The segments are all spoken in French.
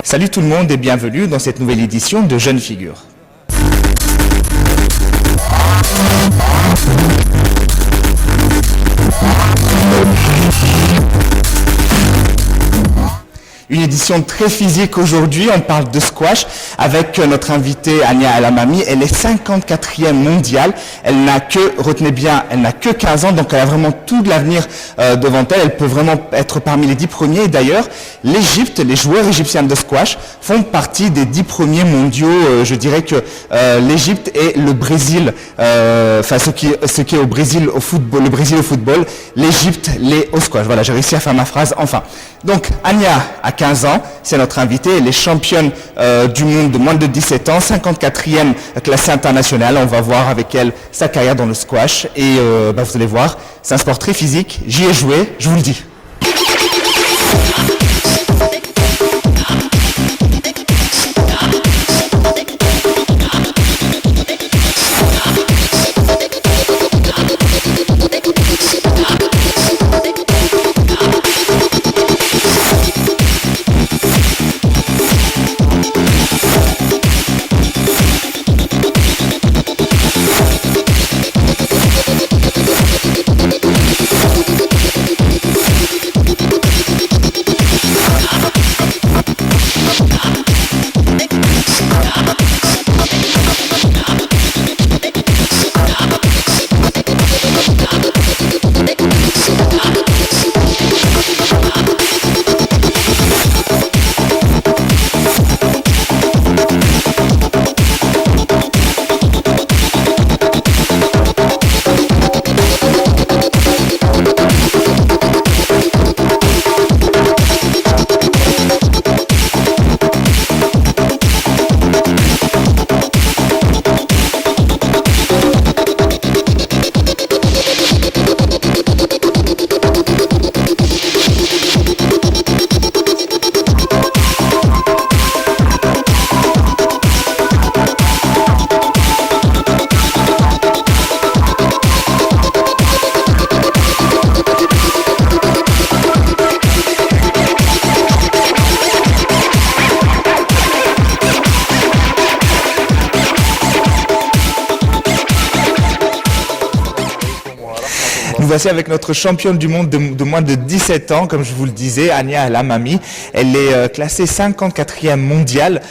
Salut tout le monde et bienvenue dans cette nouvelle édition de Jeunes Figures. Une édition très physique aujourd'hui, on parle de squash avec notre invitée Ania Alamami. Elle est 54e mondiale, elle n'a que, retenez bien, elle n'a que 15 ans, donc elle a vraiment tout de l'avenir devant elle. Elle peut vraiment être parmi les 10 premiers. Et d'ailleurs, l'Égypte, les joueurs égyptiens de squash font partie des 10 premiers mondiaux. Je dirais que l'Égypte et le Brésil, ce qui est au Brésil au football, le Brésil au football, l'Égypte au squash. Voilà, j'ai réussi à faire ma phrase enfin. Donc Ania a 15 ans, c'est notre invitée, elle est championne du monde de moins de 17 ans, 54e classée internationale. On va voir avec elle sa carrière dans le squash et vous allez voir, c'est un sport très physique, j'y ai joué, je vous le dis. Nous voici avec notre championne du monde de moins de 17 ans, comme je vous le disais, Ania Alamami. Elle est classée 54e mondiale,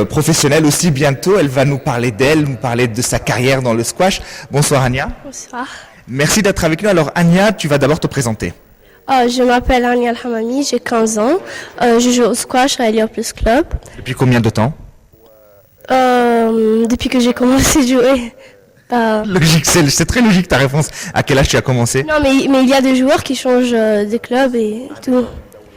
professionnelle aussi bientôt. Elle va nous parler d'elle, nous parler de sa carrière dans le squash. Bonsoir Ania. Bonsoir. Merci d'être avec nous. Alors Ania, tu vas d'abord te présenter. Je m'appelle Ania Alamami, j'ai 15 ans. Je joue au squash à Heliopolis Club. Depuis combien de temps? Depuis que j'ai commencé à jouer. Logique, c'est très logique ta réponse. À quel âge tu as commencé? Non, mais il y a des joueurs qui changent de club et tout.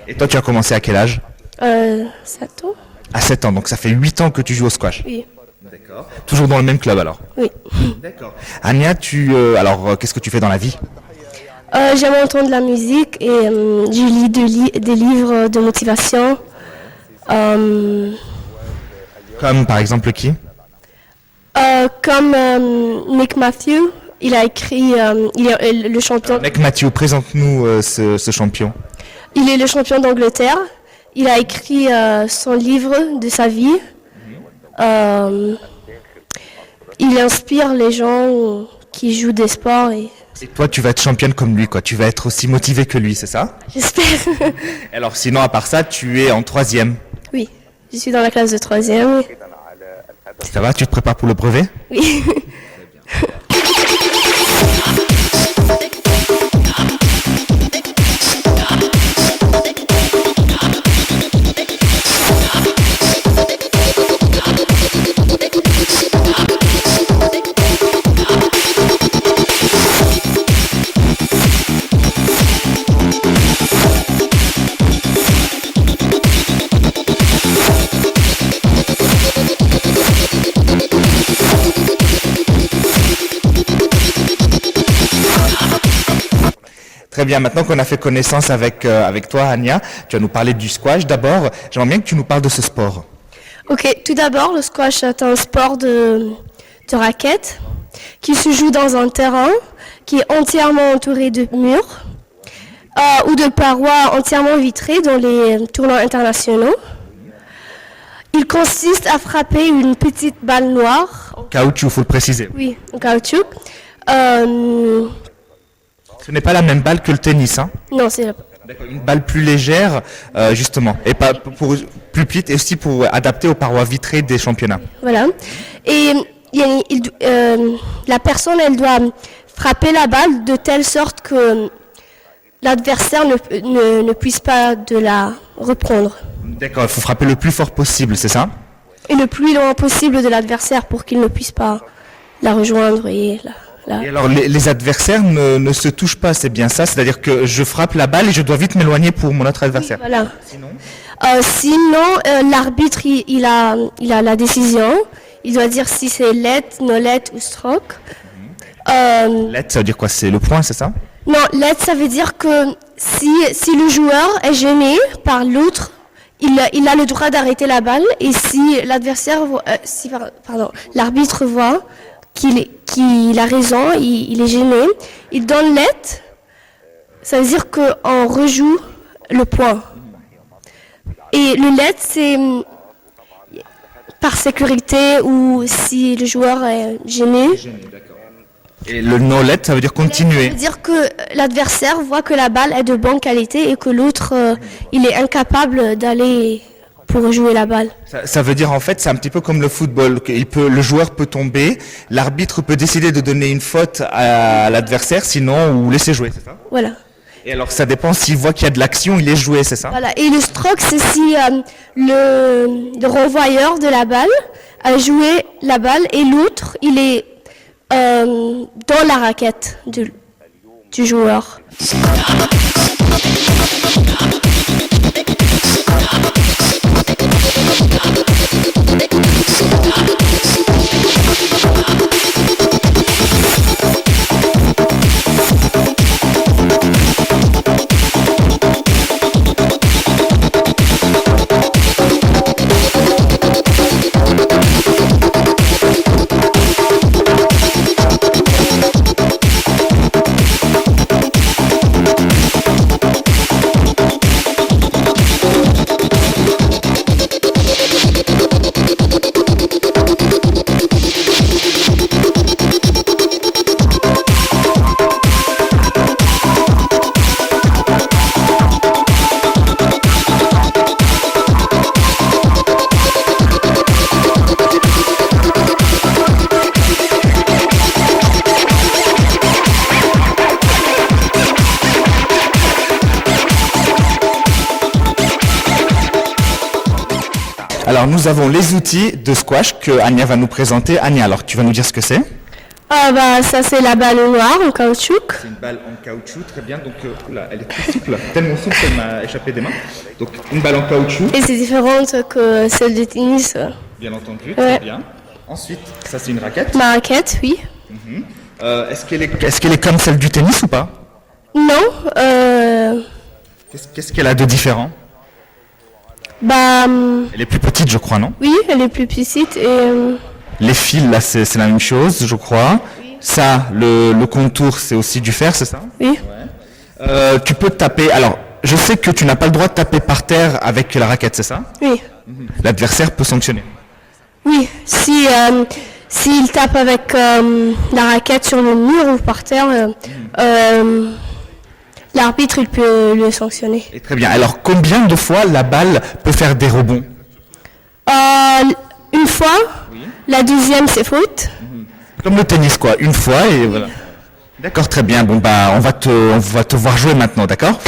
Et toi, tu as commencé à quel âge? 7 ans. À 7 ans, donc ça fait 8 ans que tu joues au squash. Oui. D'accord. Toujours dans le même club alors? Oui. D'accord. Ania, qu'est-ce que tu fais dans la vie? J'aime entendre de la musique et je lis des livres de motivation. Comme par exemple qui? Comme Nick Matthew, il a écrit, il est le champion. Nick Matthew, présente-nous ce champion. Il est le champion d'Angleterre. Il a écrit son livre de sa vie. Il inspire les gens qui jouent des sports. Et toi, tu vas être championne comme lui, quoi. Tu vas être aussi motivée que lui, c'est ça? J'espère. Alors sinon, à part ça, tu es en 3e. Oui, je suis dans la classe de 3e. Oui. Ça va, tu te prépares pour le brevet? Oui. Très bien, maintenant qu'on a fait connaissance avec toi, Ania, tu vas nous parler du squash. D'abord, j'aimerais bien que tu nous parles de ce sport. Ok, tout d'abord, le squash est un sport de raquettes qui se joue dans un terrain qui est entièrement entouré de murs ou de parois entièrement vitrées dans les tournois internationaux. Il consiste à frapper une petite balle noire, Caoutchouc, faut le préciser. oui, en caoutchouc. Ce n'est pas la même balle que le tennis, hein. Non, c'est D'accord, une balle plus légère, justement, et pas pour plus petite, et aussi pour adapter aux parois vitrées des championnats. voilà. Et la personne, elle doit frapper la balle de telle sorte que l'adversaire ne puisse pas de la reprendre. D'accord, il faut frapper le plus fort possible, c'est ça? Et le plus loin possible de l'adversaire pour qu'il ne puisse pas la rejoindre et Et alors, les adversaires ne se touchent pas, c'est bien ça? C'est-à-dire que je frappe la balle et je dois vite m'éloigner pour mon autre adversaire. Voilà. Sinon, L'arbitre, il a la décision. Il doit dire si c'est let, no let ou stroke. let, ça veut dire quoi? C'est le point, c'est ça? Non, let, ça veut dire que si le joueur est gêné par l'autre, il a le droit d'arrêter la balle. Et si l'adversaire, l'arbitre voit qu'il a raison, il est gêné, il donne let. Ça veut dire qu'on rejoue le point. Et le let, c'est par sécurité ou si le joueur est gêné. Et le no let, ça veut dire Ça continuer. veut dire que l'adversaire voit que la balle est de bonne qualité et que l'autre, il est incapable d'aller pour jouer la balle. Ça veut dire en fait, c'est un petit peu comme le football. Le joueur peut tomber, l'arbitre peut décider de donner une faute à l'adversaire, sinon ou laisser jouer, c'est ça? Voilà. Et alors ça dépend s'il voit qu'il y a de l'action, il laisse jouer, c'est ça? Voilà. Et le stroke, c'est si le renvoyeur de la balle a joué la balle et l'autre, il est dans la raquette du joueur. Alors nous avons les outils de squash que Anya va nous présenter. Anya, alors tu vas nous dire ce que c'est? Ça c'est la balle noire en caoutchouc. C'est une balle en caoutchouc, très bien. Donc là, elle est très souple, tellement souple qu'elle m'a échappé des mains. Donc une balle en caoutchouc. Et c'est différente que celle de tennis. Bien entendu, Ouais. très bien. Ensuite, ça c'est une raquette. Ma raquette, oui. Est-ce qu'elle est comme celle du tennis ou pas? Non, Qu'est-ce qu'elle a de différent? Elle est plus petite, je crois, non? oui, elle est plus petite et Les fils, là, c'est la même chose, je crois. Ça, le contour, c'est aussi du fer, c'est ça? oui. Tu peux taper. Alors, je sais que tu n'as pas le droit de taper par terre avec la raquette, c'est ça? Oui. L'adversaire peut sanctionner. Oui, s'il tape avec la raquette sur le mur ou par terre, l'arbitre il peut le sanctionner. Et très bien. Alors, combien de fois la balle peut faire des rebonds? Une fois, la deuxième c'est faute. Comme le tennis, quoi. Une fois et voilà. D'accord, très bien. Bon, on va te voir jouer maintenant, d'accord?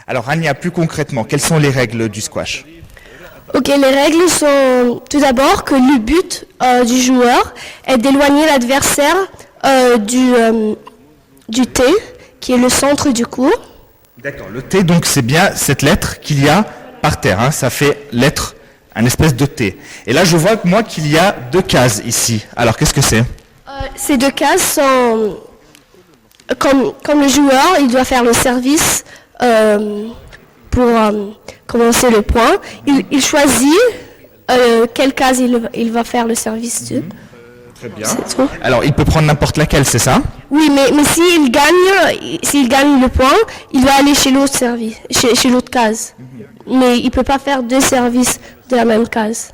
Alors, Anya, plus concrètement, quelles sont les règles du squash? Ok, les règles sont tout d'abord que le but du joueur est d'éloigner l'adversaire du T, qui est le centre du court. D'accord. Le T, donc, c'est bien cette lettre qu'il y a par terre. Hein. Ça fait lettre, un espèce de T. Et là, je vois moi qu'il y a 2 cases ici. Alors, qu'est-ce que c'est? Ces 2 cases sont comme le joueur, il doit faire le service pour commencer le point. Il choisit quelle case il va faire le service de. Très bien. C'est tout. Alors, il peut prendre n'importe laquelle, c'est ça? Oui, mais s'il gagne le point, il va aller chez l'autre service, chez l'autre case. Mais il peut pas faire 2 services de la même case.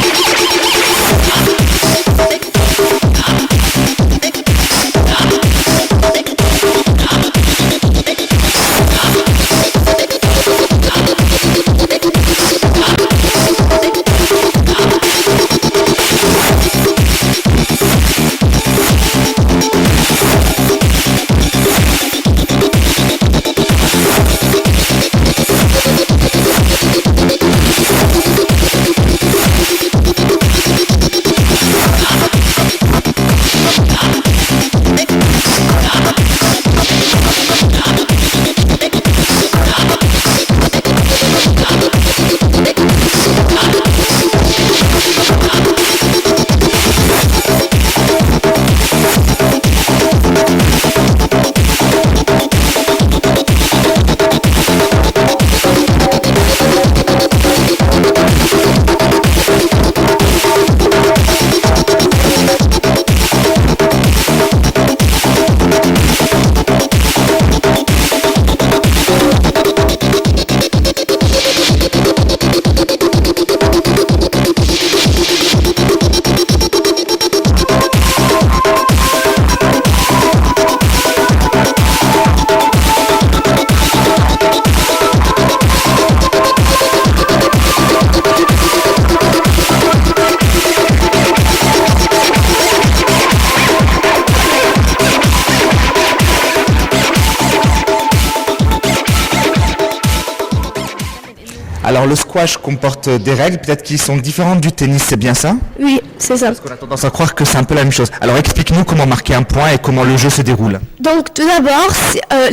Alors, le squash comporte des règles, peut-être qui sont différentes du tennis, c'est bien ça? Oui, c'est ça. On a tendance à croire que c'est un peu la même chose. Alors, explique-nous comment marquer un point et comment le jeu se déroule. Donc tout d'abord,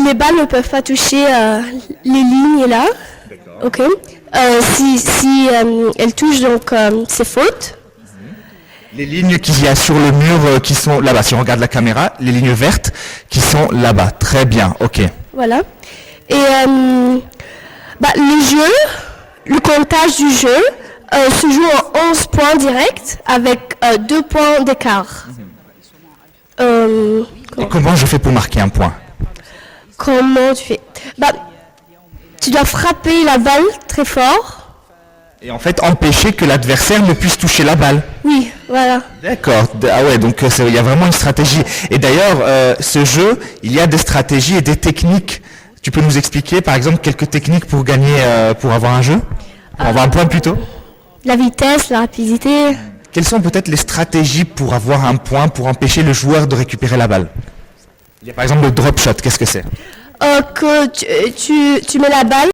les balles ne peuvent pas toucher les lignes là. Ok. Si elles touchent, donc c'est faute. Les lignes qu'il y a sur le mur qui sont là-bas, si on regarde la caméra, les lignes vertes qui sont là-bas. Très bien, ok. Voilà. Et le jeu, le comptage du jeu se joue en 11 points directs avec 2 points d'écart. Et comment je fais pour marquer un point? Comment tu fais? Tu dois frapper la balle très fort. Et en fait, empêcher que l'adversaire ne puisse toucher la balle. Oui, voilà. D'accord. Ah ouais, donc il y a vraiment une stratégie. Et d'ailleurs, ce jeu, il y a des stratégies et des techniques. Tu peux nous expliquer, par exemple, quelques techniques pour gagner, pour avoir un jeu? Pour avoir un point plutôt? La vitesse, la rapidité. Quelles sont peut-être les stratégies pour avoir un point, pour empêcher le joueur de récupérer la balle? Il y a par exemple le drop shot, qu'est-ce que c'est? Que tu mets la balle